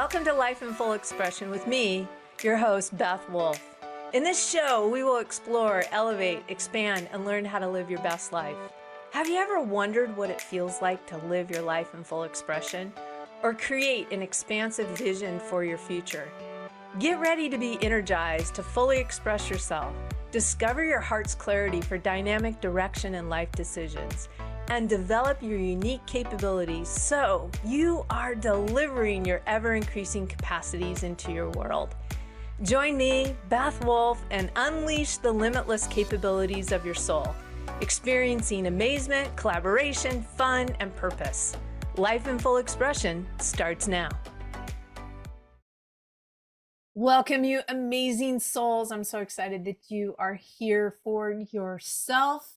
Welcome to Life in Full Expression with me, your host, Beth Wolfe. In this show, we will explore, elevate, expand, and learn how to live your best life. Have you ever wondered what it feels like to live your life in full expression or create an expansive vision for your future? Get ready to be energized to fully express yourself, discover your heart's clarity for dynamic direction in life decisions, and develop your unique capabilities so you are delivering your ever-increasing capacities into your world. Join me, Beth Wolfe, and unleash the limitless capabilities of your soul, experiencing amazement, collaboration, fun, and purpose. Life in Full Expression starts now. Welcome, you amazing souls. I'm so excited that you are here for yourself,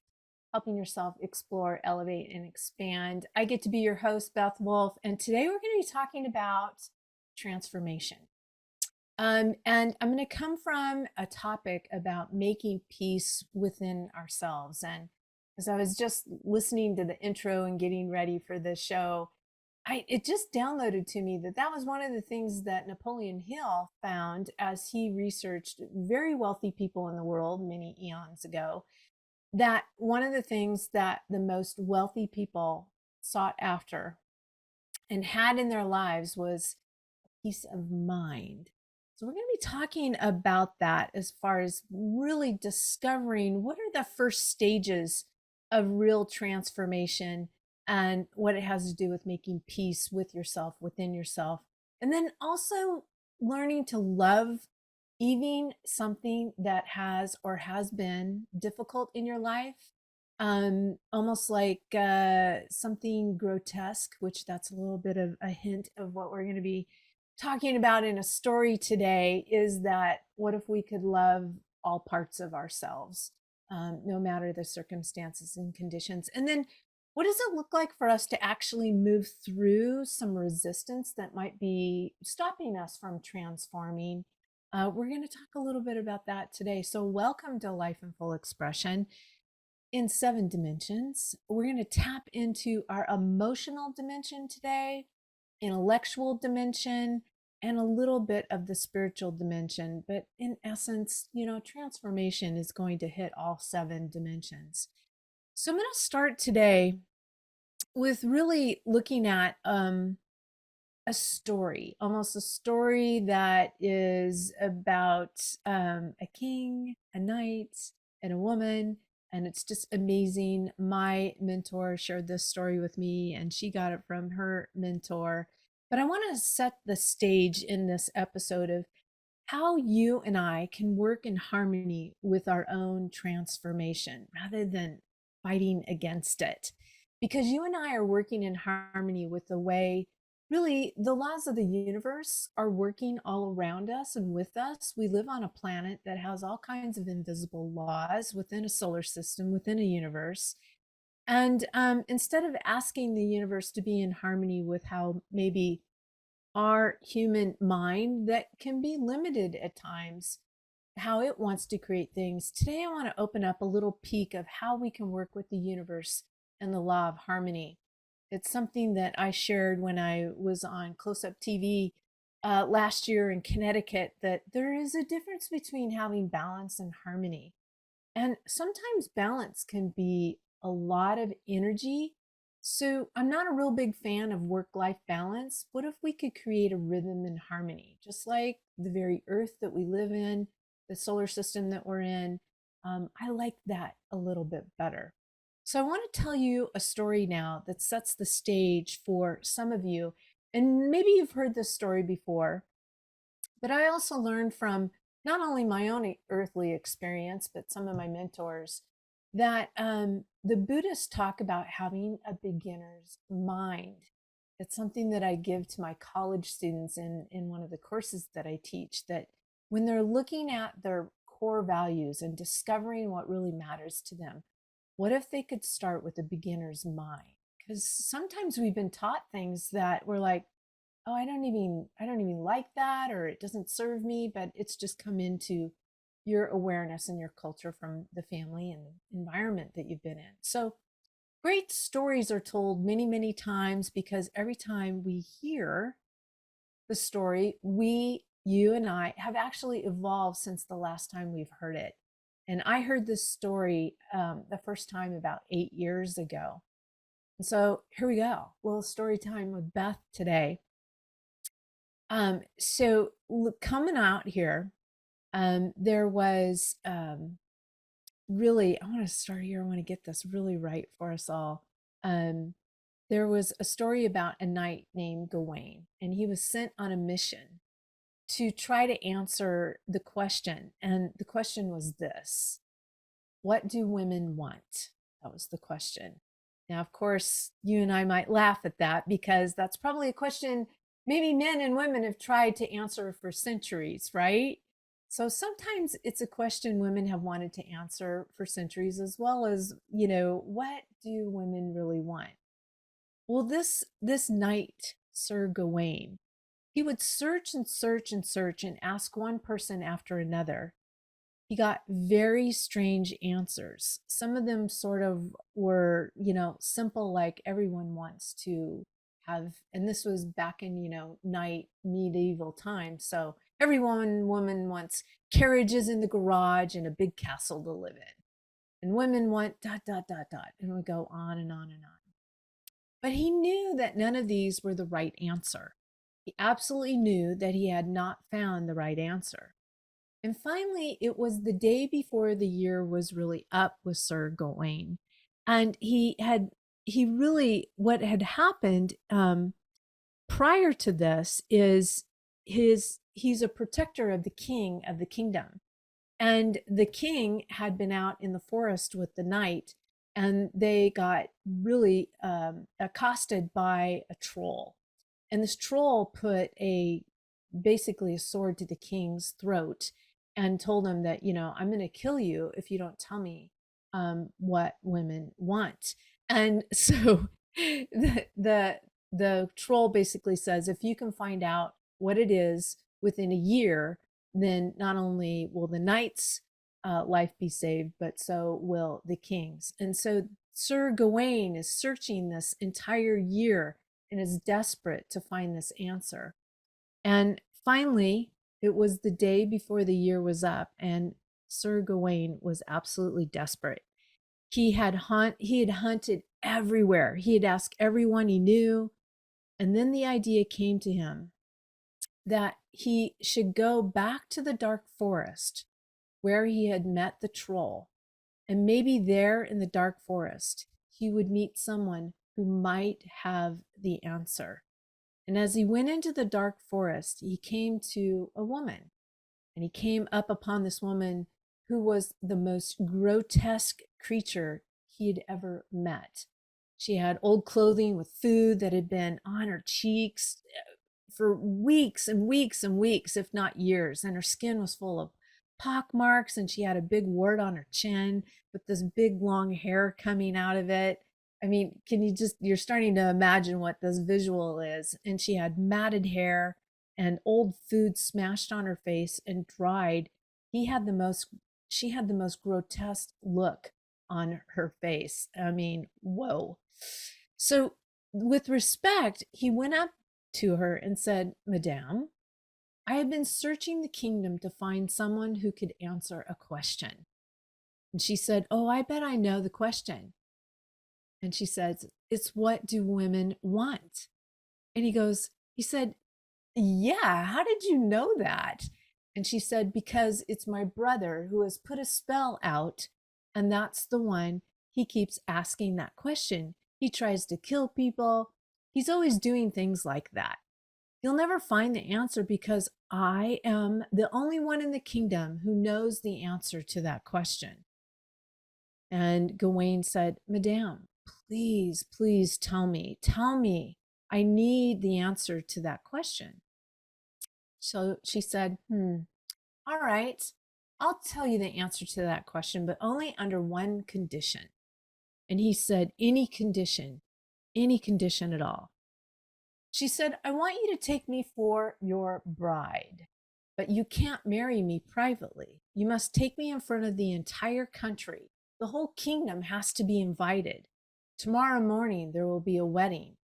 helping yourself explore, elevate, and expand. I get to be your host, Beth Wolfe, and today we're going to be talking about transformation. And I'm going to come from a topic about making peace within ourselves. And as I was just listening to the intro and getting ready for the show, it just downloaded to me that was one of the things that Napoleon Hill found as he researched very wealthy people in the world many eons ago, that one of the things that the most wealthy people sought after and had in their lives was peace of mind. So we're going to be talking about that as far as really discovering what are the first stages of real transformation and what it has to do with making peace with yourself, within yourself, and then also learning to love even something that has or has been difficult in your life, almost like something grotesque, which that's a little bit of a hint of what we're going to be talking about in a story today, is that what if we could love all parts of ourselves, no matter the circumstances and conditions? And then what does it look like for us to actually move through some resistance that might be stopping us from transforming? We're going to talk a little bit about that today. So welcome to Life in Full Expression in 7 dimensions. We're going to tap into our emotional dimension today, intellectual dimension, and a little bit of the spiritual dimension. But in essence, transformation is going to hit all 7 dimensions. So I'm going to start today with really looking at a story, almost a story that is about a king, a knight, and a woman. And it's just amazing. My mentor shared this story with me, and she got it from her mentor. But I want to set the stage in this episode of how you and I can work in harmony with our own transformation rather than fighting against it. Because you and I are working in harmony with the way really the laws of the universe are working all around us and with us. We live on a planet that has all kinds of invisible laws within a solar system, within a universe. And instead of asking the universe to be in harmony with how maybe our human mind that can be limited at times, how it wants to create things, today I want to open up a little peek of how we can work with the universe and the law of harmony. It's something that I shared when I was on Close-Up TV last year in Connecticut, that there is a difference between having balance and harmony. And sometimes balance can be a lot of energy. So I'm not a real big fan of work-life balance. What if we could create a rhythm and harmony, just like the very earth that we live in, the solar system that we're in? I like that a little bit better. So I want to tell you a story now that sets the stage for some of you. And maybe you've heard this story before, but I also learned from not only my own earthly experience, but some of my mentors, that the Buddhists talk about having a beginner's mind. It's something that I give to my college students in one of the courses that I teach, that when they're looking at their core values and discovering what really matters to them, what if they could start with a beginner's mind? Because sometimes we've been taught things that we're like, oh, I don't even like that, or it doesn't serve me, but it's just come into your awareness and your culture from the family and the environment that you've been in. So great stories are told many, many times, because every time we hear the story, you and I have actually evolved since the last time we've heard it. And I heard this story the first time about 8 years ago. And so here we go. Well, story time with Beth today. So coming out here, there was really, I want to start here. I want to get this really right for us all. Um, there was a story about a knight named Gawain, and he was sent on a mission to try to answer the question. And the question was this: what do women want? That was the question. Now, of course, you and I might laugh at that because that's probably a question maybe men and women have tried to answer for centuries, right? So sometimes it's a question women have wanted to answer for centuries, as well as, what do women really want? Well, this knight, Sir Gawain, he would search and search and search and ask one person after another. He got very strange answers. Some of them sort of were, simple, like everyone wants to have, and this was back in, night medieval times. So every woman wants carriages in the garage and a big castle to live in. And women want dot, dot, dot, dot. And it would go on and on and on. But he knew that none of these were the right answer. He absolutely knew that he had not found the right answer. And finally, it was the day before the year was really up with Sir Gawain. And what had happened prior to this is he's a protector of the king of the kingdom. And the king had been out in the forest with the knight, and they got really accosted by a troll. And this troll put basically a sword to the king's throat and told him that, I'm going to kill you if you don't tell me what women want. And so the troll basically says, if you can find out what it is within a year, then not only will the knight's life be saved, but so will the king's. And so Sir Gawain is searching this entire year and is desperate to find this answer. And finally, it was the day before the year was up, and Sir Gawain was absolutely desperate. He had hunted everywhere. He had asked everyone he knew, and then the idea came to him that he should go back to the dark forest where he had met the troll, and maybe there in the dark forest he would meet someone who might have the answer. And as he went into the dark forest, he came to a woman, and he came up upon this woman who was the most grotesque creature he had ever met. She had old clothing with food that had been on her cheeks for weeks and weeks and weeks, if not years, and her skin was full of pock marks, and she had a big wart on her chin with this big long hair coming out of it. I mean, you're starting to imagine what this visual is. And she had matted hair and old food smashed on her face and dried. She had the most grotesque look on her face. I mean, whoa. So with respect, he went up to her and said, Madame, I have been searching the kingdom to find someone who could answer a question. And she said, oh, I bet I know the question. And she says, it's what do women want? And he said, yeah, how did you know that? And she said, because it's my brother who has put a spell out, and that's the one he keeps asking that question. He tries to kill people. He's always doing things like that. You'll never find the answer because I am the only one in the kingdom who knows the answer to that question. And Gawain said, Madame, please, please tell me. I need the answer to that question. So she said, all right, I'll tell you the answer to that question, but only under one condition. And he said, any condition at all. She said, I want you to take me for your bride, but you can't marry me privately. You must take me in front of the entire country. The whole kingdom has to be invited. Tomorrow morning, there will be a wedding.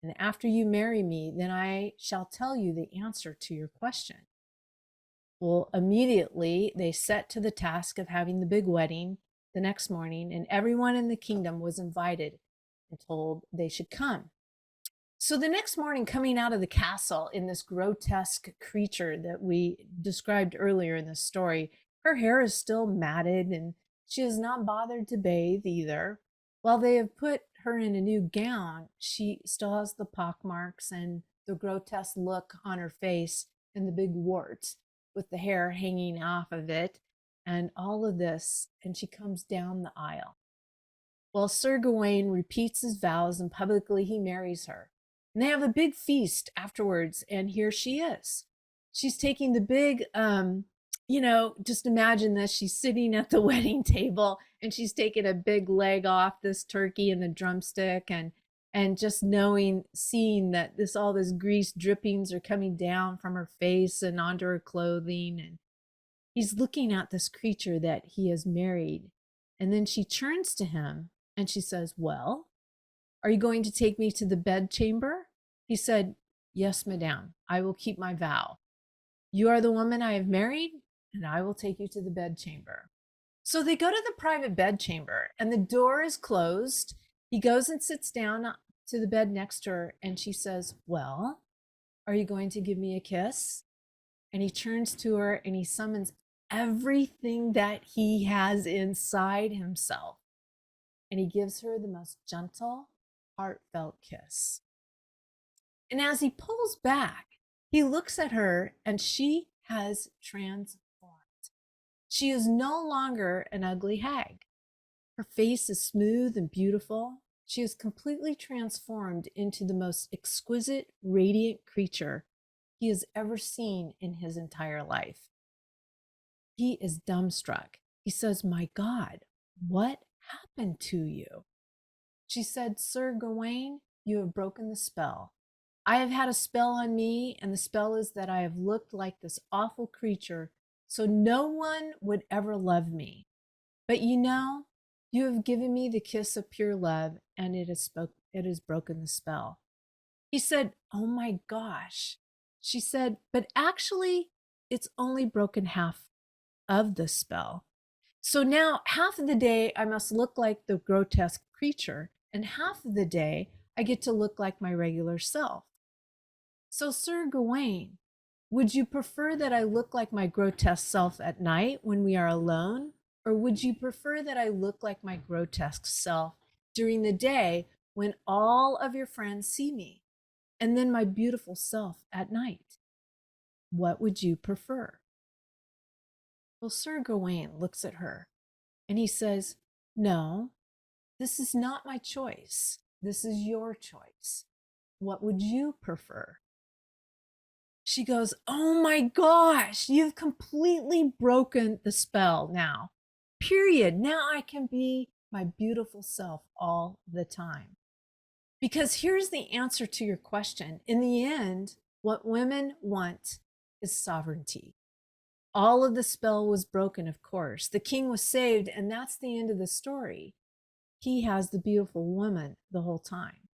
And after you marry me, then I shall tell you the answer to your question. Well, immediately they set to the task of having the big wedding the next morning, and everyone in the kingdom was invited and told they should come. So the next morning, coming out of the castle in this grotesque creature that we described earlier in the story, her hair is still matted and she is not bothered to bathe either. While they have put her in a new gown, she still has the pockmarks and the grotesque look on her face and the big warts with the hair hanging off of it and all of this. And she comes down the aisle. Well, Sir Gawain repeats his vows and publicly he marries her. And they have a big feast afterwards, and here she is. She's taking the big, just imagine this. She's sitting at the wedding table and she's taking a big leg off this turkey and the drumstick and just seeing that all this grease drippings are coming down from her face and onto her clothing. And he's looking at this creature that he has married. And then she turns to him and she says, well, are you going to take me to the bedchamber? He said, yes, madame, I will keep my vow. You are the woman I have married, and I will take you to the bedchamber. So they go to the private bedchamber, and the door is closed. He goes and sits down to the bed next to her, and she says, well, are you going to give me a kiss? And he turns to her and he summons everything that he has inside himself. And he gives her the most gentle, heartfelt kiss. And as he pulls back, he looks at her and she has transformed. She is no longer an ugly hag. Her face is smooth and beautiful. She is completely transformed into the most exquisite, radiant creature he has ever seen in his entire life. He is dumbstruck. He says, my God, what happened to you? She said, Sir Gawain, you have broken the spell. I have had a spell on me, and the spell is that I have looked like this awful creature, so no one would ever love me. But you have given me the kiss of pure love, and it has broken the spell. He said, oh my gosh. She said, but actually, it's only broken half of the spell. So now half of the day I must look like the grotesque creature, and half of the day I get to look like my regular self. So, Sir Gawain, would you prefer that I look like my grotesque self at night when we are alone? Or would you prefer that I look like my grotesque self during the day when all of your friends see me? And then my beautiful self at night? What would you prefer? Well, Sir Gawain looks at her and he says, no, this is not my choice. This is your choice. What would you prefer? She goes, oh my gosh, you've completely broken the spell now. Period. Now I can be my beautiful self all the time. Because here's the answer to your question. In the end, what women want is sovereignty. All of the spell was broken, of course. The king was saved, and that's the end of the story. He has the beautiful woman the whole time.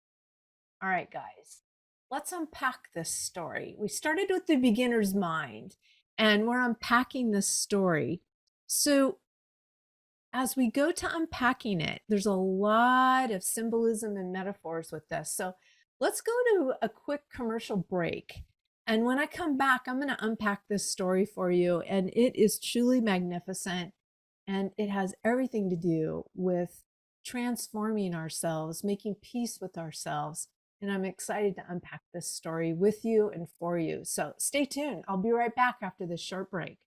All right, guys, let's unpack this story. We started with the beginner's mind, and we're unpacking this story. So as we go to unpacking it, there's a lot of symbolism and metaphors with this. So let's go to a quick commercial break. And when I come back, I'm going to unpack this story for you. And it is truly magnificent. And it has everything to do with transforming ourselves, making peace with ourselves. And I'm excited to unpack this story with you and for you. So stay tuned. I'll be right back after this short break.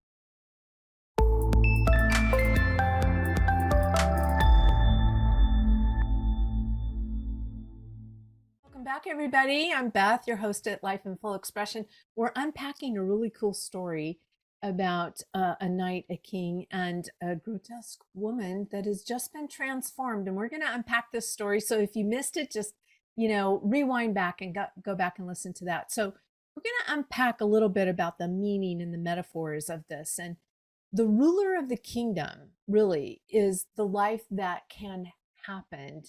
Welcome back, everybody. I'm Beth, your host at Life in Full Expression. We're unpacking a really cool story about a knight, a king, and a grotesque woman that has just been transformed. And we're going to unpack this story. So if you missed it, just, rewind back and go back and listen to that. So we're going to unpack a little bit about the meaning and the metaphors of this. And the ruler of the kingdom really is the life that can happen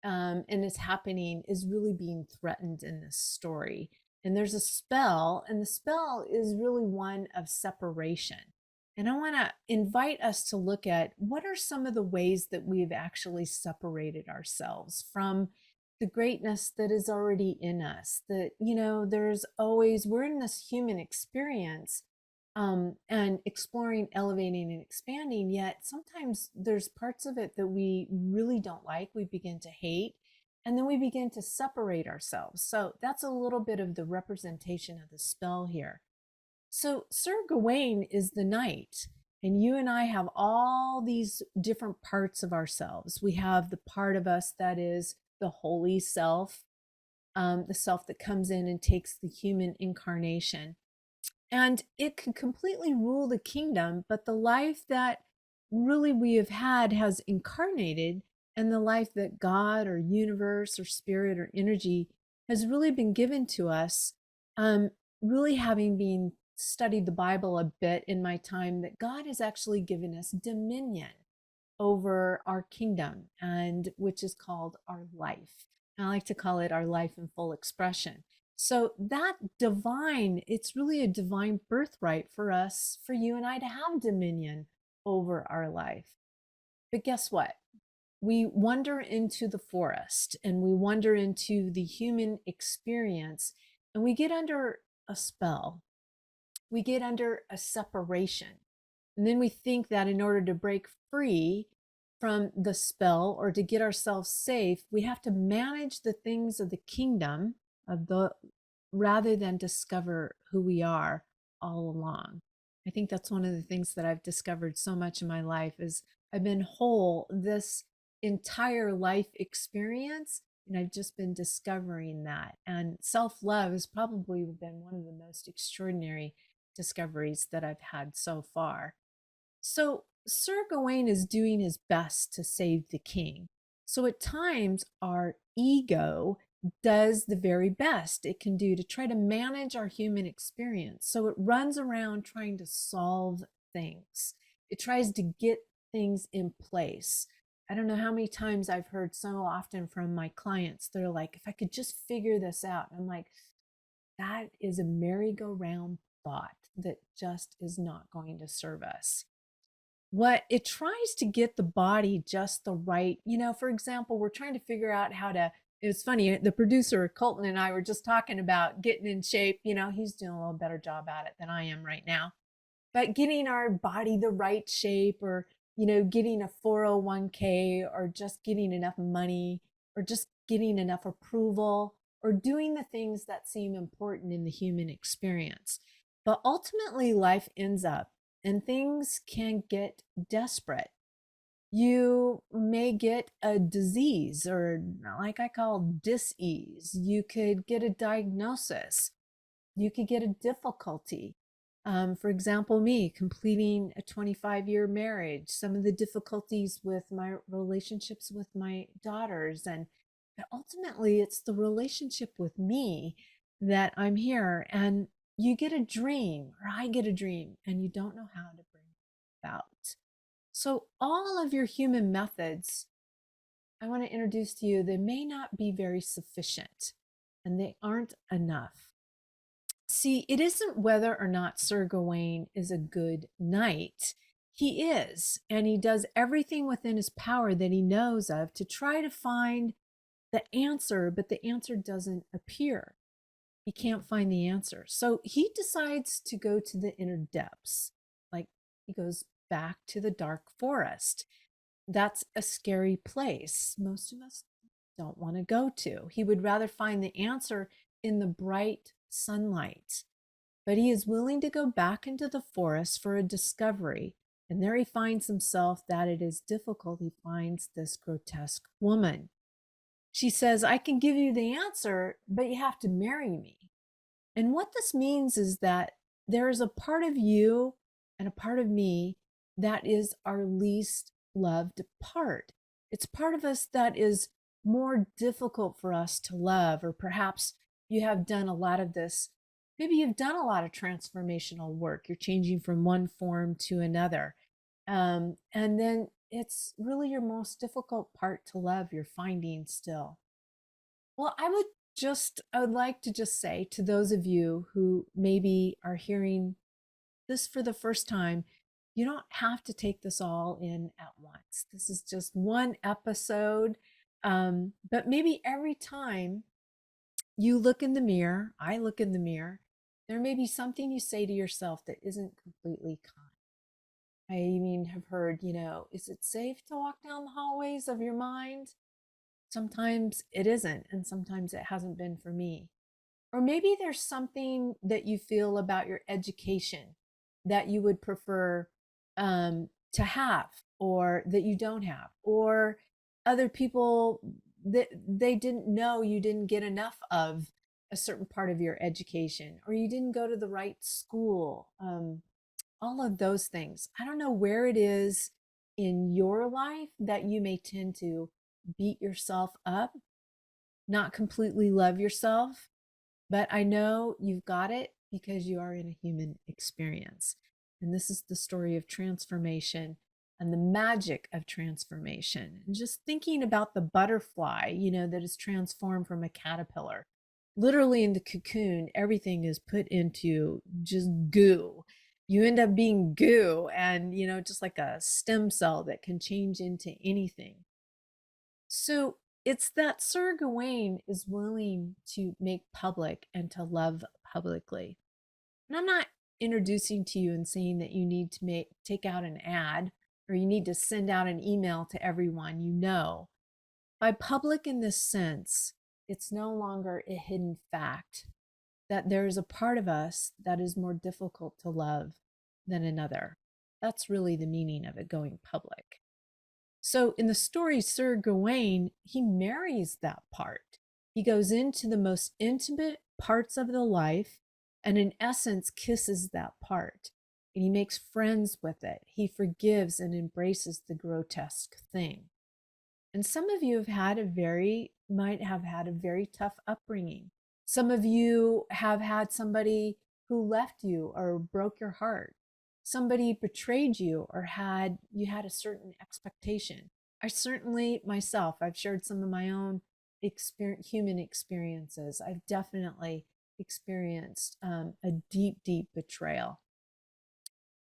and is happening is really being threatened in this story. And there's a spell, and the spell is really one of separation. And I want to invite us to look at what are some of the ways that we've actually separated ourselves from the greatness that is already in us. That, there's always, we're in this human experience, and exploring, elevating, and expanding. Yet sometimes there's parts of it that we really don't like, we begin to hate, and then we begin to separate ourselves. So that's a little bit of the representation of the spell here. So Sir Gawain is the knight, and you and I have all these different parts of ourselves. We have the part of us that is the holy self, the self that comes in and takes the human incarnation. And it can completely rule the kingdom, but the life that really we have had has incarnated, and the life that God or universe or spirit or energy has really been given to us. Really having been studied the Bible a bit in my time, that God has actually given us dominion over our kingdom, and which is called our life. I like to call it our life in full expression. So that divine, it's really a divine birthright for us, for you and I, to have dominion over our life. But guess what? We wander into the forest, and we wander into the human experience, and we get under a spell. We get under a separation. And then we think that in order to break free from the spell, or to get ourselves safe, we have to manage the things of the kingdom of the, rather than discover who we are all along. I think that's one of the things that I've discovered so much in my life is I've been whole this entire life experience, and I've just been discovering that. And self-love has probably been one of the most extraordinary discoveries that I've had so far. So Sir Gawain is doing his best to save the king. So at times our ego does the very best it can do to try to manage our human experience. So it runs around trying to solve things. It tries to get things in place. I don't know how many times I've heard so often from my clients, they're like, if I could just figure this out. I'm like, that is a merry-go-round thought that just is not going to serve us. What it tries to get the body just the right, for example, we're trying to figure out how to, it's funny, the producer Colton and I were just talking about getting in shape. He's doing a little better job at it than I am right now, but getting our body the right shape, or getting a 401k, or just getting enough money, or just getting enough approval, or doing the things that seem important in the human experience. But ultimately life ends up, and things can get desperate. You may get a disease, or like I call dis-ease. You could get a diagnosis. You could get a difficulty. For example, me completing a 25-year marriage, some of the difficulties with my relationships with my daughters. And ultimately, it's the relationship with me that I'm here. And you get a dream, or I get a dream, and you don't know how to bring it about. So all of your human methods, I want to introduce to you, they may not be very sufficient, and they aren't enough. See, it isn't whether or not Sir Gawain is a good knight. He is, and he does everything within his power that he knows of to try to find the answer, but the answer doesn't appear. He can't find the answer. So he decides to go to the inner depths. Like, he goes back to the dark forest. That's a scary place. Most of us don't want to go to. He would rather find the answer in the bright sunlight. But he is willing to go back into the forest for a discovery. And there he finds himself that it is difficult. He finds this grotesque woman. She says, I can give you the answer, but you have to marry me. And what this means is that there is a part of you and a part of me that is our least loved part. It's part of us that is more difficult for us to love, or perhaps you have done a lot of this. Maybe you've done a lot of transformational work. You're changing from one form to another. And then it's really your most difficult part to love you're finding still. Well, I would like to just say to those of you who maybe are hearing this for the first time, you don't have to take this all in at once. This is just one episode. But maybe every time you look in the mirror, I look in the mirror, there may be something you say to yourself that isn't completely kind. I mean, have heard, is it safe to walk down the hallways of your mind? Sometimes it isn't, and sometimes it hasn't been for me. Or maybe there's something that you feel about your education that you would prefer to have, or that you don't have, or other people that they didn't know you didn't get enough of a certain part of your education, or you didn't go to the right school. All of those things. I don't know where it is in your life that you may tend to beat yourself up, not completely love yourself, but I know you've got it because you are in a human experience. And this is the story of transformation and the magic of transformation. And just thinking about the butterfly, that is transformed from a caterpillar. Literally in the cocoon, everything is put into just goo. You end up being goo and, just like a stem cell that can change into anything. So it's that Sir Gawain is willing to make public and to love publicly. And I'm not introducing to you and saying that you need to take out an ad or you need to send out an email to everyone you know. By public in this sense, it's no longer a hidden fact that there is a part of us that is more difficult to love than another. That's really the meaning of it going public. So in the story, Sir Gawain, he marries that part. He goes into the most intimate parts of the life and, in essence, kisses that part. And he makes friends with it. He forgives and embraces the grotesque thing. And some of you might have had a very tough upbringing. Some of you have had somebody who left you or broke your heart. Somebody betrayed you or you had a certain expectation. I certainly myself, I've shared some of my own human experiences. I've definitely experienced a deep, deep betrayal.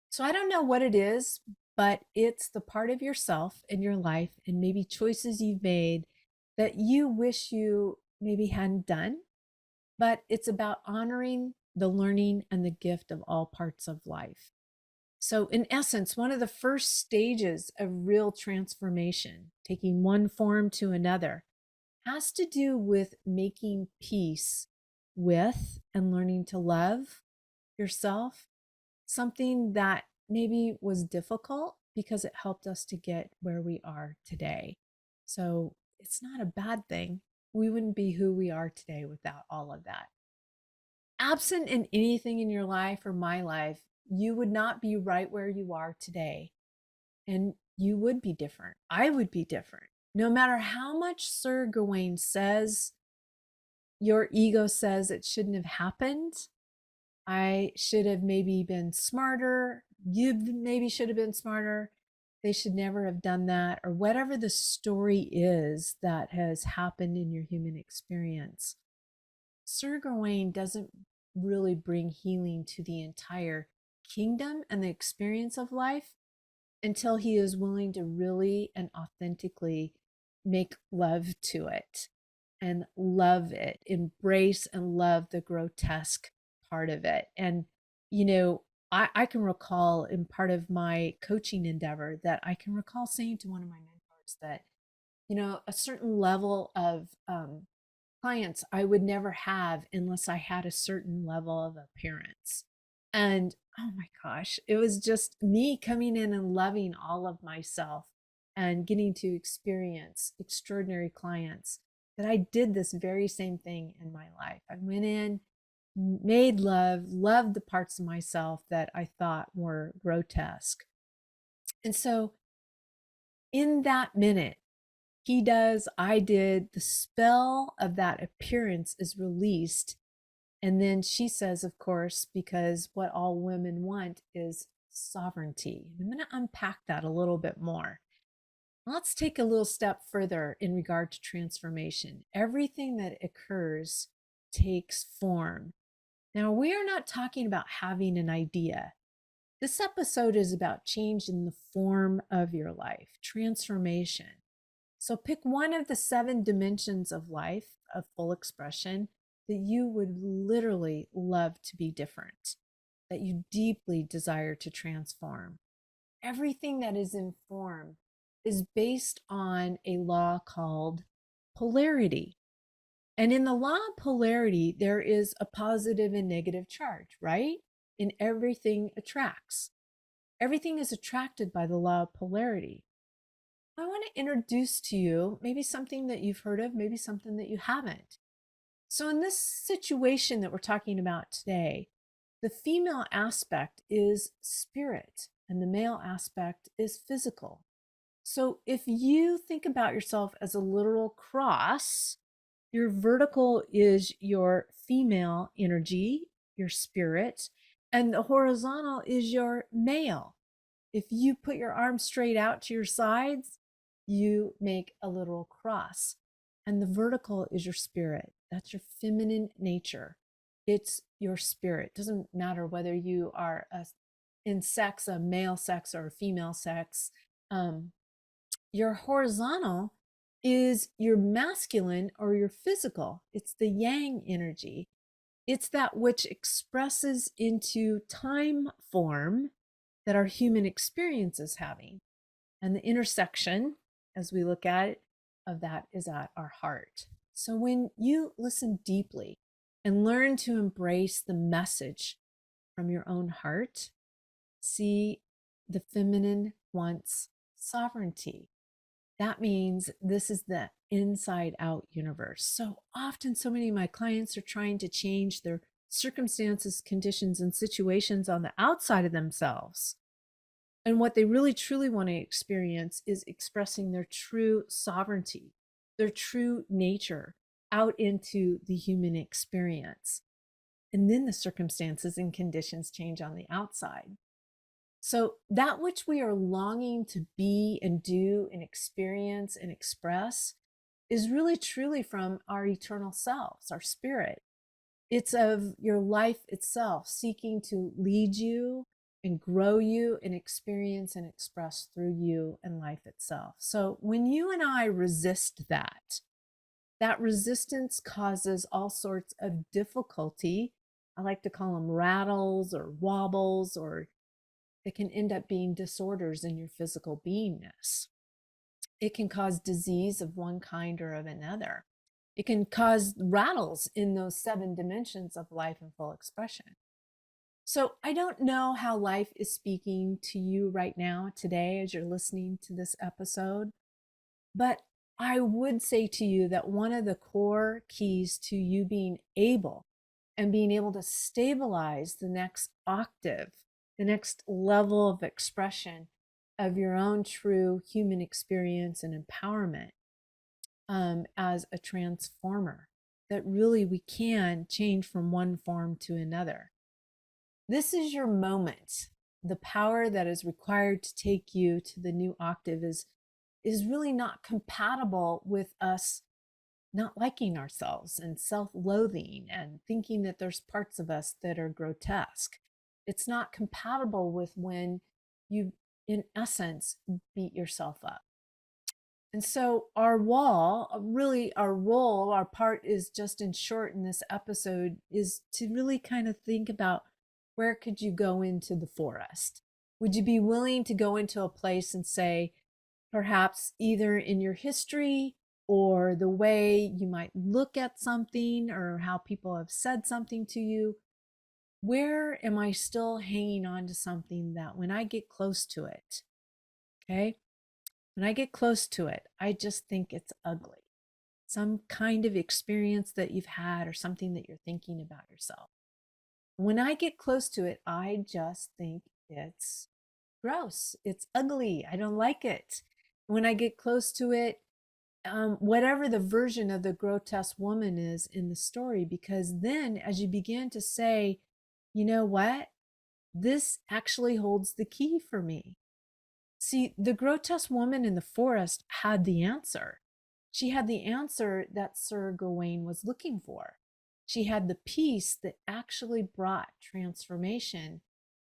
So I don't know what it is, but it's the part of yourself in your life and maybe choices you've made that you wish you maybe hadn't done. But it's about honoring the learning and the gift of all parts of life. So, in essence, one of the first stages of real transformation, taking one form to another, has to do with making peace with and learning to love yourself, something that maybe was difficult because it helped us to get where we are today. So, it's not a bad thing. We wouldn't be who we are today without all of that. Absent in anything in your life or my life, you would not be right where you are today. And you would be different. I would be different. No matter how much Sir Gawain says, your ego says it shouldn't have happened. I should have maybe been smarter. You maybe should have been smarter. They should never have done that, or whatever the story is that has happened in your human experience. Sir Gawain doesn't really bring healing to the entire kingdom and the experience of life until he is willing to really and authentically make love to it and love it, embrace and love the grotesque part of it. And, I can recall in part of my coaching endeavor that I can recall saying to one of my mentors that, a certain level of clients I would never have unless I had a certain level of appearance. And oh my gosh, it was just me coming in and loving all of myself and getting to experience extraordinary clients that I did this very same thing in my life. I went in, made love, loved the parts of myself that I thought were grotesque. And so in that minute, he does, I did, the spell of that appearance is released. And then she says, of course, because what all women want is sovereignty. I'm going to unpack that a little bit more. Let's take a little step further in regard to transformation. Everything that occurs takes form. Now, we are not talking about having an idea. This episode is about change in the form of your life, transformation. So pick one of the 7 dimensions of life of full expression that you would literally love to be different, that you deeply desire to transform. Everything that is in form is based on a law called polarity. And in the law of polarity, there is a positive and negative charge, right? And everything attracts. Everything is attracted by the law of polarity. I want to introduce to you maybe something that you've heard of, maybe something that you haven't. So, in this situation that we're talking about today, the female aspect is spirit and the male aspect is physical. So, if you think about yourself as a literal cross, your vertical is your female energy, your spirit, and the horizontal is your male. If you put your arms straight out to your sides, you make a literal cross. And the vertical is your spirit. That's your feminine nature. It's your spirit. It doesn't matter whether you are in sex, a male sex or a female sex. Your horizontal is your masculine or your physical. It's the yang energy. It's that which expresses into time form that our human experience is having. And the intersection, as we look at it, of that is at our heart. So when you listen deeply and learn to embrace the message from your own heart, see, the feminine wants sovereignty. That means this is the inside out universe. So often, so many of my clients are trying to change their circumstances, conditions, and situations on the outside of themselves. And what they really truly want to experience is expressing their true sovereignty, their true nature out into the human experience. And then the circumstances and conditions change on the outside. So, that which we are longing to be and do and experience and express is really truly from our eternal selves, our spirit. It's of your life itself seeking to lead you and grow you and experience and express through you and life itself. So, when you and I resist that, that resistance causes all sorts of difficulty. I like to call them rattles or wobbles, or it can end up being disorders in your physical beingness. It can cause disease of one kind or of another. It can cause rattles in those 7 dimensions of life and full expression. So I don't know how life is speaking to you right now, today, as you're listening to this episode, but I would say to you that one of the core keys to you being able and being able to stabilize the next octave, the next level of expression of your own true human experience and empowerment, as a transformer, that really we can change from one form to another. This is your moment. The power that is required to take you to the new octave is really not compatible with us not liking ourselves and self-loathing and thinking that there's parts of us that are grotesque. It's not compatible with when you, in essence, beat yourself up. And so our wall, really our role, our part is just in short in this episode is to really kind of think about, where could you go into the forest? Would you be willing to go into a place and say, perhaps either in your history or the way you might look at something or how people have said something to you, where am I still hanging on to something that when I get close to it, okay, when I get close to it, I just think it's ugly. Some kind of experience that you've had or something that you're thinking about yourself. When I get close to it, I just think it's gross. It's ugly. I don't like it. When I get close to it, whatever the version of the grotesque woman is in the story, because then as you begin to say, you know what, this actually holds the key for me. See, the grotesque woman in the forest had the answer. She had the answer that Sir Gawain was looking for. She had the peace that actually brought transformation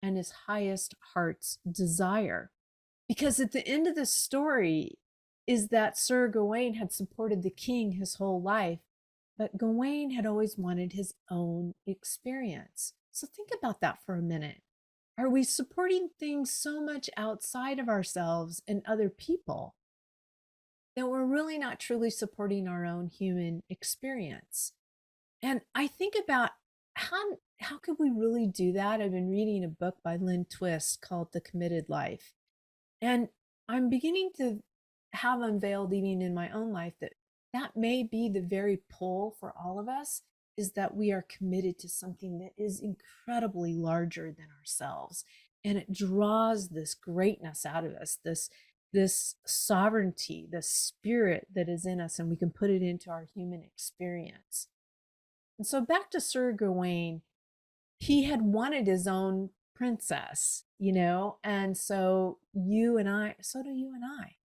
and his highest heart's desire. Because at the end of the story is that Sir Gawain had supported the king his whole life, but Gawain had always wanted his own experience. So think about that for a minute. Are we supporting things so much outside of ourselves and other people that we're really not truly supporting our own human experience? And I think about how could we really do that? I've been reading a book by Lynn Twist called The Committed Life. And I'm beginning to have unveiled even in my own life that that may be the very pull for all of us, is that we are committed to something that is incredibly larger than ourselves. And it draws this greatness out of us, this sovereignty, the spirit that is in us, and we can put it into our human experience. And so back to Sir Gawain, he had wanted his own princess, and so so do you and I.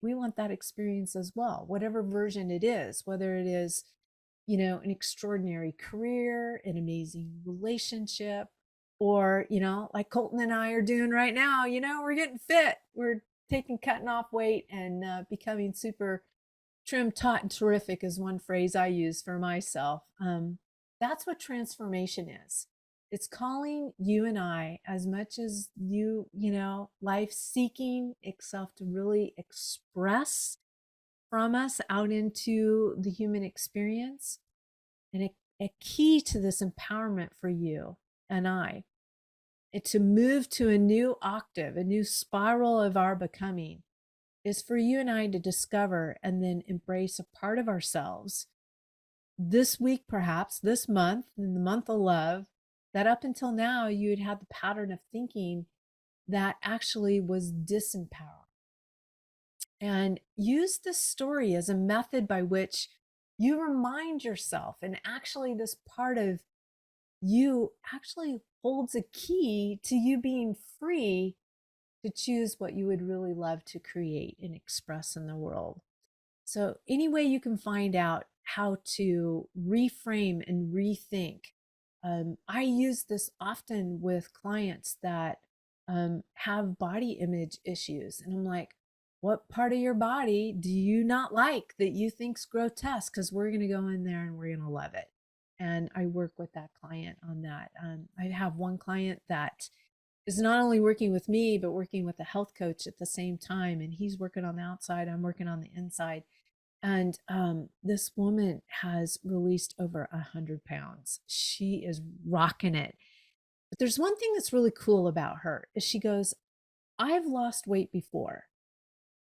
We want that experience as well, whatever version it is, whether it is, an extraordinary career, an amazing relationship, or, like Colton and I are doing right now, we're getting fit. We're cutting off weight and becoming super trim, taut, and terrific is one phrase I use for myself. That's what transformation is. It's calling you and I, as much as life seeking itself to really express from us out into the human experience. And a key to this empowerment for you and I, to move to a new octave, a new spiral of our becoming, is for you and I to discover and then embrace a part of ourselves this week, perhaps this month, in the month of love, that up until now you had had the pattern of thinking that actually was disempowering. And use this story as a method by which you remind yourself, and actually this part of you actually holds a key to you being free to choose what you would really love to create and express in the world. So any way you can find out how to reframe and rethink. I use this often with clients that have body image issues. And I'm like, what part of your body do you not like that you think's grotesque? Because we're going to go in there and we're going to love it. And I work with that client on that. I have one client that is not only working with me, but working with a health coach at the same time. And he's working on the outside, I'm working on the inside. And this woman has released over 100 pounds. She is rocking it. But there's one thing that's really cool about her is she goes, I've lost weight before,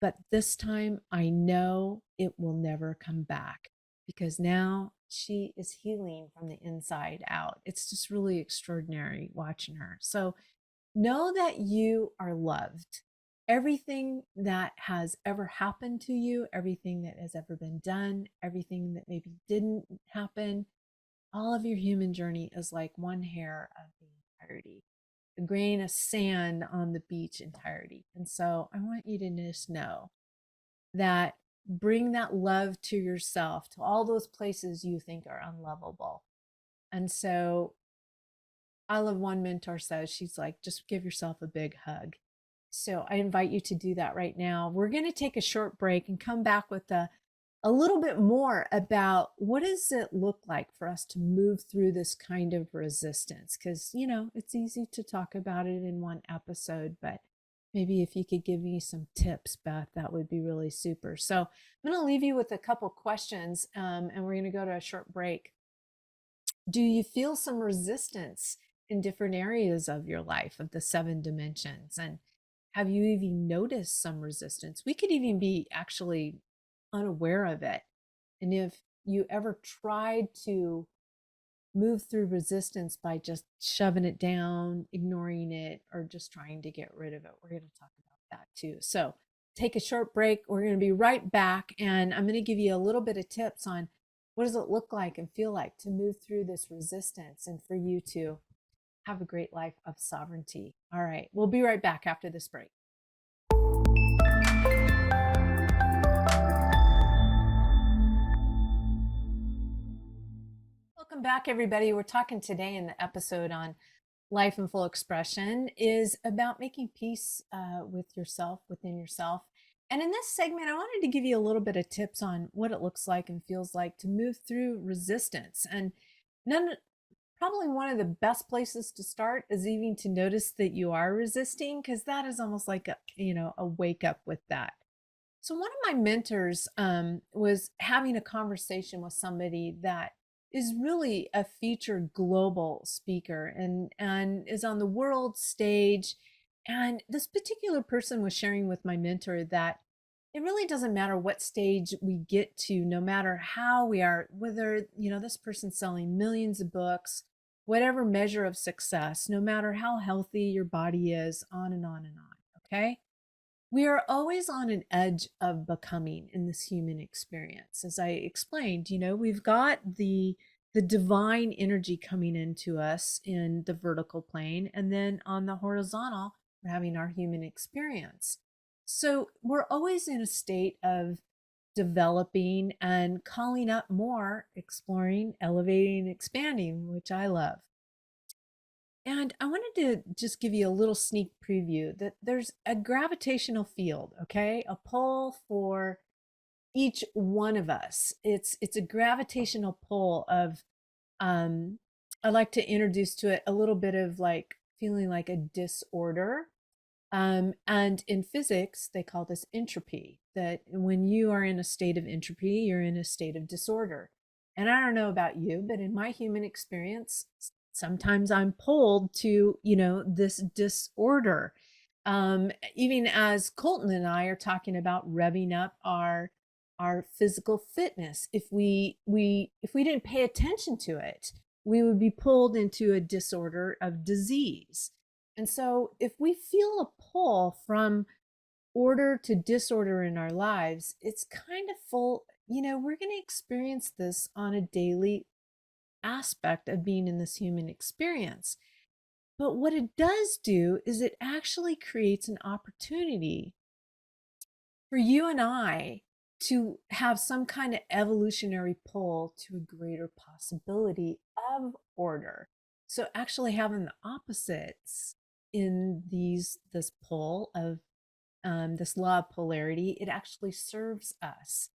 but this time I know it will never come back, because now she is healing from the inside out. It's just really extraordinary watching her. So know that you are loved. Everything that has ever happened to you, everything that has ever been done, everything that maybe didn't happen, all of your human journey is like one hair of the entirety, a grain of sand on the beach entirety. And so I want you to just know that, bring that love to yourself, to all those places you think are unlovable. And so I love one mentor says, she's like, just give yourself a big hug. So I invite you to do that right now. We're going to take a short break and come back with a little bit more about what does it look like for us to move through this kind of resistance? Because, it's easy to talk about it in one episode, but maybe if you could give me some tips, Beth, that would be really super. So I'm going to leave you with a couple questions, and we're going to go to a short break. Do you feel some resistance in different areas of your life, of the 7 dimensions? And have you even noticed some resistance? We could even be actually unaware of it. And if you ever tried to move through resistance by just shoving it down, ignoring it, or just trying to get rid of it, we're going to talk about that too. So take a short break. We're going to be right back. And I'm going to give you a little bit of tips on what does it look like and feel like to move through this resistance and for you to have a great life of sovereignty. All right, we'll be right back after this break. back, everybody. We're talking today in the episode on life in full expression is about making peace with yourself, within yourself. And in this segment, I wanted to give you a little bit of tips on what it looks like and feels like to move through resistance. And none, probably one of the best places to start is even to notice that you are resisting, because that is almost like a wake up with that. So one of my mentors was having a conversation with somebody that is really a featured global speaker and is on the world stage. And this particular person was sharing with my mentor that it really doesn't matter what stage we get to, no matter how we are, whether, this person's selling millions of books, whatever measure of success, no matter how healthy your body is, on and on and on. Okay. We are always on an edge of becoming in this human experience. As I explained, we've got the divine energy coming into us in the vertical plane, and then on the horizontal, we're having our human experience. So we're always in a state of developing and calling up more, exploring, elevating, expanding, which I love. And I wanted to just give you a little sneak preview that there's a gravitational field, okay? A pull for each one of us. It's a gravitational pull of I like to introduce to it a little bit of like feeling like a disorder. And in physics, they call this entropy, that when you are in a state of entropy, you're in a state of disorder. And I don't know about you, but in my human experience, sometimes I'm pulled to, this disorder. Even as Colton and I are talking about revving up our physical fitness, if we didn't pay attention to it, we would be pulled into a disorder of disease. And so if we feel a pull from order to disorder in our lives, it's kind of full, we're going to experience this on a daily aspect of being in this human experience. But what it does do is it actually creates an opportunity for you and I to have some kind of evolutionary pull to a greater possibility of order. So actually having the opposites in this pull of this law of polarity, it actually serves us.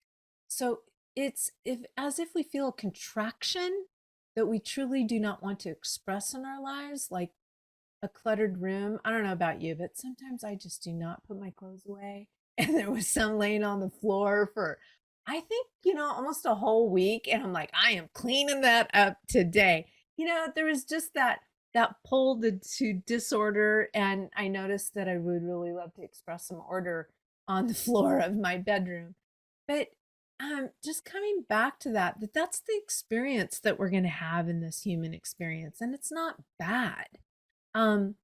So it's if as if we feel a contraction that we truly do not want to express in our lives, like a cluttered room. I don't know about you, but sometimes I just do not put my clothes away. And there was some laying on the floor for, I think, almost a whole week. And I'm like, I am cleaning that up today. There was just that pull to disorder. And I noticed that I would really love to express some order on the floor of my bedroom. But just coming back to that's the experience that we're going to have in this human experience. And it's not bad. Um,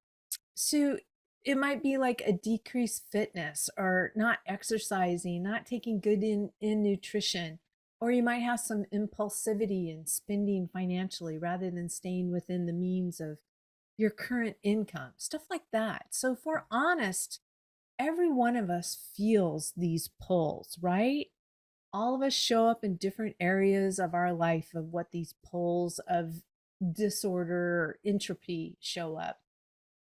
so it might be like a decreased fitness or not exercising, not taking good in nutrition, or you might have some impulsivity in spending financially rather than staying within the means of your current income, stuff like that. So if we're honest, every one of us feels these pulls, right? All of us show up in different areas of our life of what these pulls of disorder or entropy show up.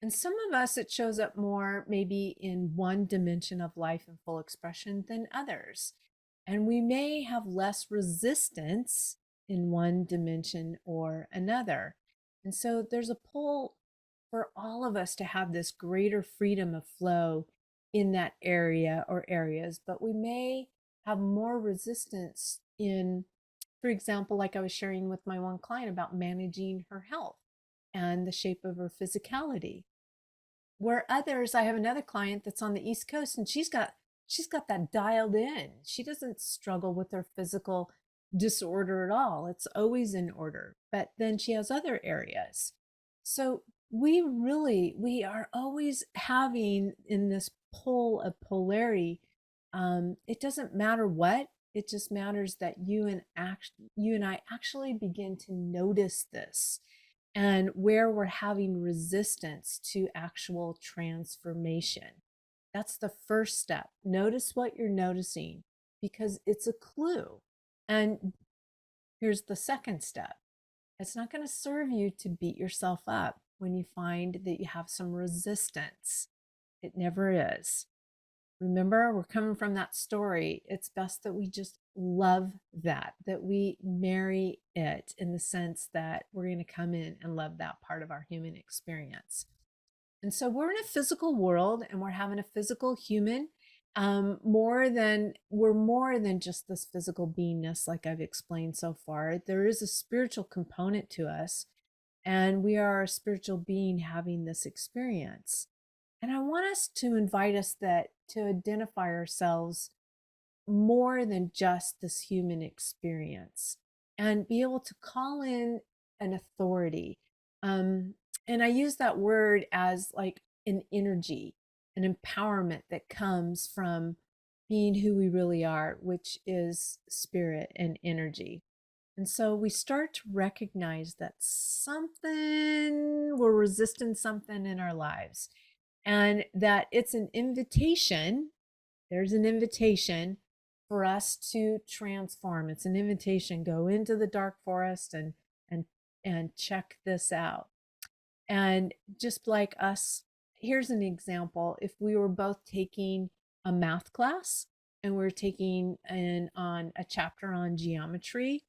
And some of us, it shows up more maybe in one dimension of life in full expression than others. And we may have less resistance in one dimension or another. And so there's a pull for all of us to have this greater freedom of flow in that area or areas, but we may have more resistance in, for example, like I was sharing with my one client about managing her health and the shape of her physicality. Where others, I have another client that's on the East Coast and she's got that dialed in. She doesn't struggle with her physical disorder at all. It's always in order. But then she has other areas. So we are always having in this pull of polarity. It doesn't matter what, it just matters that you and I actually begin to notice this and where we're having resistance to actual transformation. That's the first step. Notice what you're noticing because it's a clue. And here's the second step. It's not going to serve you to beat yourself up when you find that you have some resistance. It never is. Remember, we're coming from that story. It's best that we just love that we marry it in the sense that we're going to come in and love that part of our human experience. And so we're in a physical world and we're having a physical human. We're more than just this physical beingness, like I've explained so far. There is a spiritual component to us, and we are a spiritual being having this experience. And I want us to invite us that to identify ourselves more than just this human experience and be able to call in an authority. Um, and I use that word as like an energy, an empowerment that comes from being who we really are, which is spirit and energy. And so we start to recognize that we're resisting something in our lives, and that it's an invitation. There's an invitation for us to transform. It's an invitation. Go into the dark forest and and check this out. And just like us, here's an example. If we were both taking a math class and we're taking on a chapter on geometry,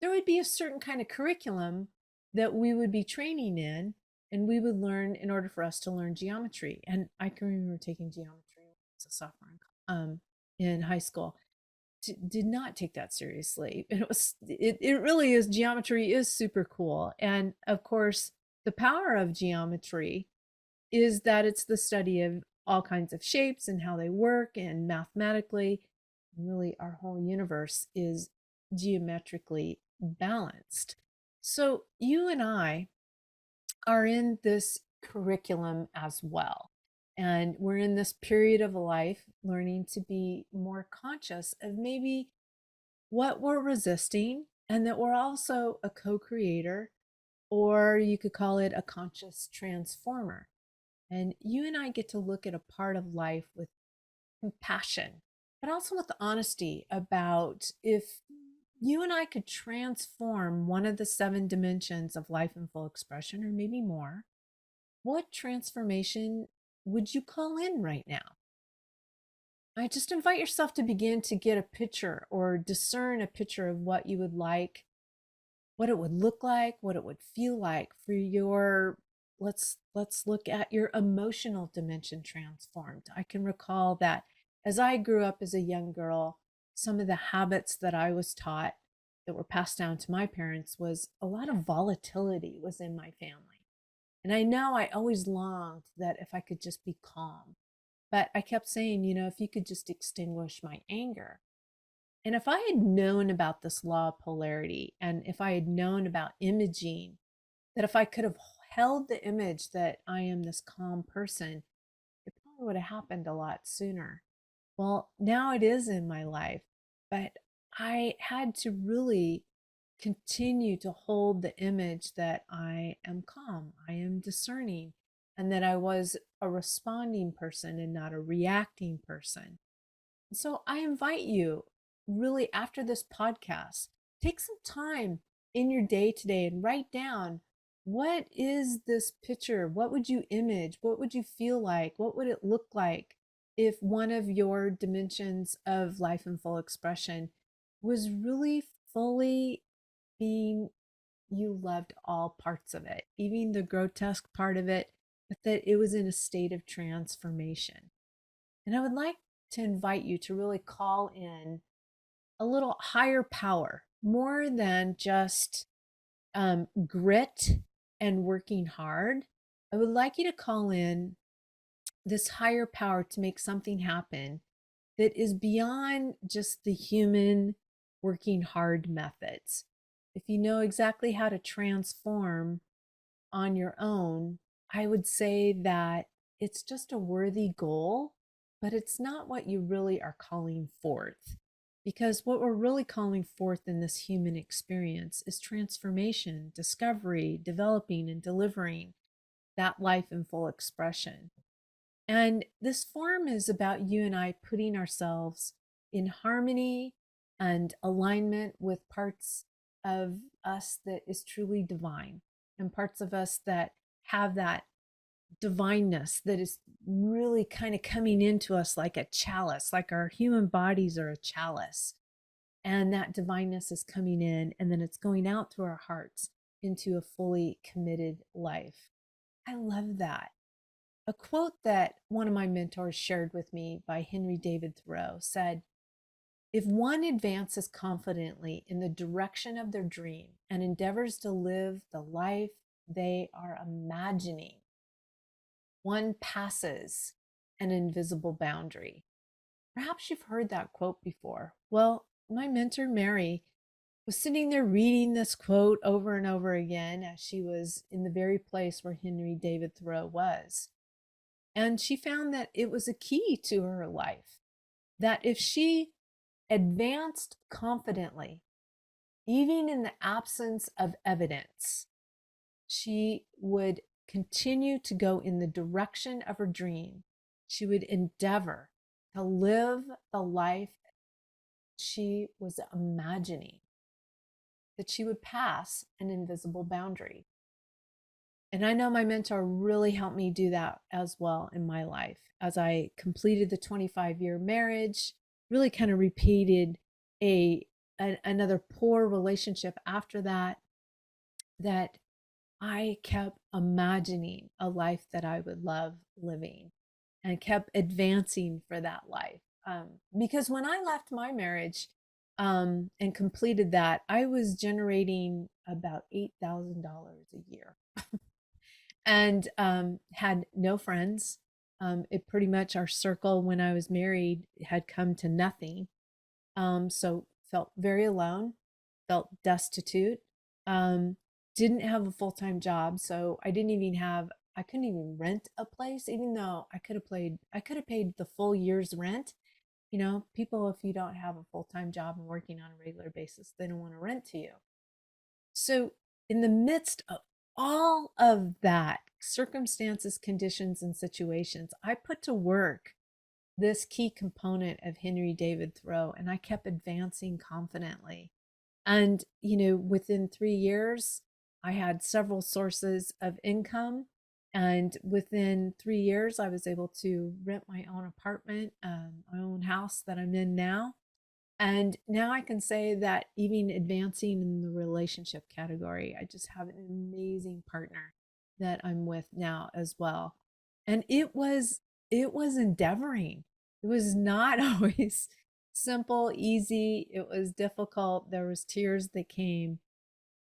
there would be a certain kind of curriculum that we would be training in, and we would learn in order for us to learn geometry. And I can remember taking geometry as a sophomore in high school. Did not take that seriously. It really is, geometry is super cool. And of course, the power of geometry is that it's the study of all kinds of shapes and how they work, and mathematically, really our whole universe is geometrically balanced. So you and I are in this curriculum as well. And we're in this period of life learning to be more conscious of maybe what we're resisting, and that we're also a co creator, or you could call it a conscious transformer. And you and I get to look at a part of life with compassion, but also with honesty about if you and I could transform one of the 7 dimensions of life in full expression, or maybe more, what transformation would you call in right now? I just invite yourself to begin to get a picture or discern a picture of what you would like, what it would look like, what it would feel like for your, let's look at your emotional dimension transformed. I can recall that as I grew up as a young girl, some of the habits that I was taught that were passed down to my parents was a lot of volatility was in my family. And I know I always longed that if I could just be calm. But I kept saying, if you could just extinguish my anger. And if I had known about this law of polarity, and if I had known about imaging, that if I could have held the image that I am this calm person, it probably would have happened a lot sooner. Well, now it is in my life, but I had to really continue to hold the image that I am calm, I am discerning, and that I was a responding person and not a reacting person. So I invite you, really, after this podcast, take some time in your day today and write down, what is this picture? What would you image? What would you feel like? What would it look like if one of your dimensions of life in full expression was really fully being, you loved all parts of it, even the grotesque part of it, but that it was in a state of transformation? And I would like to invite you to really call in a little higher power, more than just grit and working hard. I would like you to call in this higher power to make something happen that is beyond just the human working hard methods. If you know exactly how to transform on your own, I would say that it's just a worthy goal, but it's not what you really are calling forth. Because what we're really calling forth in this human experience is transformation, discovery, developing, and delivering that life in full expression. And this form is about you and I putting ourselves in harmony and alignment with parts of us that is truly divine, and parts of us that have that divineness that is really kind of coming into us like a chalice, like our human bodies are a chalice. And that divineness is coming in, and then it's going out through our hearts into a fully committed life. I love that. A quote that one of my mentors shared with me by Henry David Thoreau said, "If one advances confidently in the direction of their dream and endeavors to live the life they are imagining, one passes an invisible boundary." Perhaps you've heard that quote before. Well, my mentor, Mary, was sitting there reading this quote over and over again as she was in the very place where Henry David Thoreau was. And she found that it was a key to her life, that if she advanced confidently, even in the absence of evidence, she would continue to go in the direction of her dream. She would endeavor to live the life she was imagining, that she would pass an invisible boundary. And I know my mentor really helped me do that as well in my life. As I completed the 25-year marriage, really kind of repeated another poor relationship after that, that I kept imagining a life that I would love living and kept advancing for that life. Because when I left my marriage and completed that, I was generating about $8,000 a year and had no friends. It pretty much, our circle when I was married had come to nothing. So felt very alone, felt destitute, didn't have a full-time job. So I couldn't even rent a place, even though I could have paid the full year's rent. You know, people, if you don't have a full-time job and working on a regular basis, they don't want to rent to you. So in the midst of all of that, circumstances, conditions, and situations, I put to work this key component of Henry David Thoreau, and I kept advancing confidently. And, within 3 years, I had several sources of income. And within 3 years, I was able to rent my own apartment, my own house that I'm in now. And now I can say that even advancing in the relationship category, I just have an amazing partner that I'm with now as well. And it was endeavoring. It was not always simple, easy. It was difficult. There was tears that came,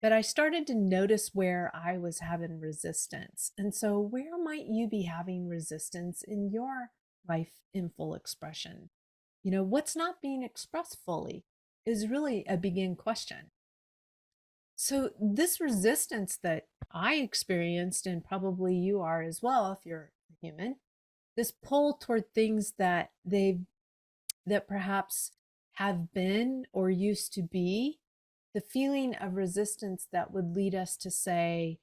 but I started to notice where I was having resistance. And so where might you be having resistance in your life in full expression? What's not being expressed fully is really a begin question. So, this resistance that I experienced, and probably you are as well if you're human, this pull toward things that perhaps have been or used to be, the feeling of resistance that would lead us to say,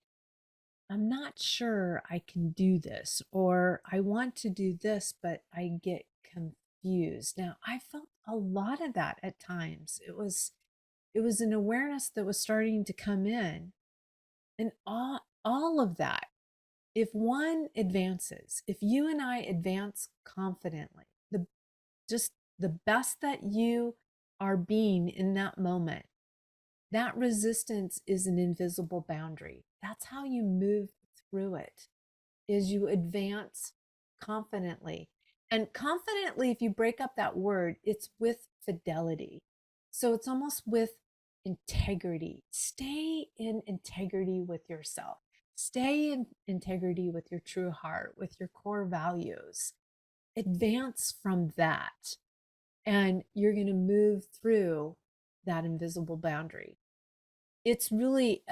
I'm not sure I can do this, or I want to do this, but I get confused. Now, I felt a lot of that at times. It was an awareness that was starting to come in. And all of that, if one advances, if you and I advance confidently, just the best that you are being in that moment, that resistance is an invisible boundary. That's how you move through it, is you advance confidently. And confidently, if you break up that word, it's with fidelity. So it's almost with integrity. Stay in integrity with yourself. Stay in integrity with your true heart, with your core values. Advance from that, and you're going to move through that invisible boundary. It's really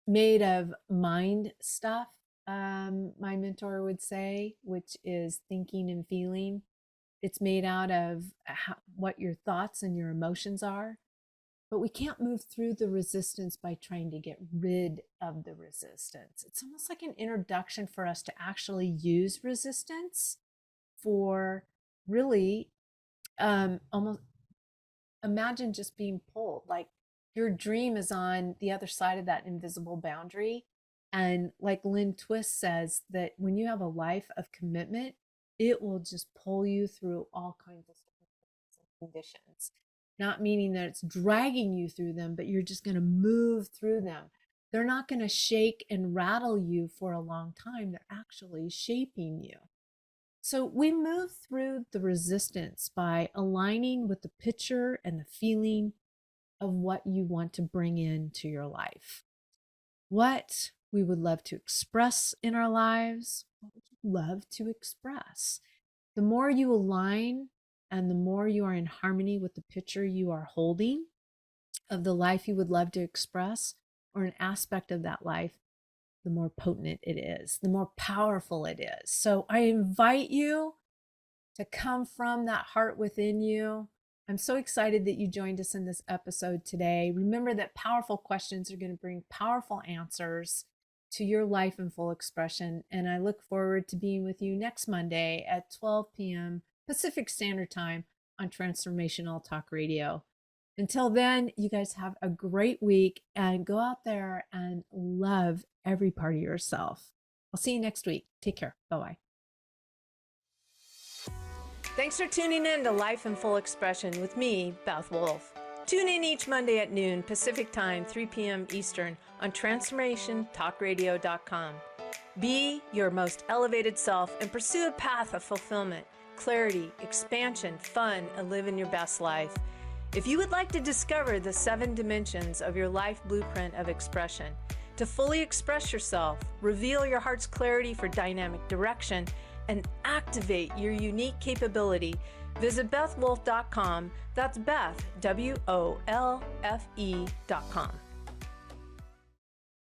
made of mind stuff, my mentor would say, which is thinking and feeling. It's made out of what your thoughts and your emotions are. But we can't move through the resistance by trying to get rid of the resistance. It's almost like an introduction for us to actually use resistance for really almost imagine just being pulled, like Your dream is on the other side of that invisible boundary. And like Lynn Twist says, that when you have a life of commitment, it will just pull you through all kinds of conditions. Not meaning that it's dragging you through them, but you're just going to move through them. They're not going to shake and rattle you for a long time. They're actually shaping you. So we move through the resistance by aligning with the picture and the feeling of what you want to bring into your life. What we would love to express in our lives, what would you love to express? The more you align and the more you are in harmony with the picture you are holding of the life you would love to express, or an aspect of that life, the more potent it is, the more powerful it is. So I invite you to come from that heart within you. I'm so excited that you joined us in this episode today. Remember that powerful questions are going to bring powerful answers to your life in full expression. And I look forward to being with you next Monday at 12 p.m. Pacific Standard Time on Transformational Talk Radio. Until then, you guys have a great week and go out there and love every part of yourself. I'll see you next week. Take care. Bye-bye. Thanks for tuning in to Life in Full Expression with me, Beth Wolfe. Tune in each Monday at noon Pacific Time, 3 p.m. Eastern on TransformationTalkRadio.com. Be your most elevated self and pursue a path of fulfillment, clarity, expansion, fun, and live in your best life. If you would like to discover the 7 dimensions of your life blueprint of expression, to fully express yourself, reveal your heart's clarity for dynamic direction, and activate your unique capability, visit BethWolfe.com. That's Beth, WOLFE.com.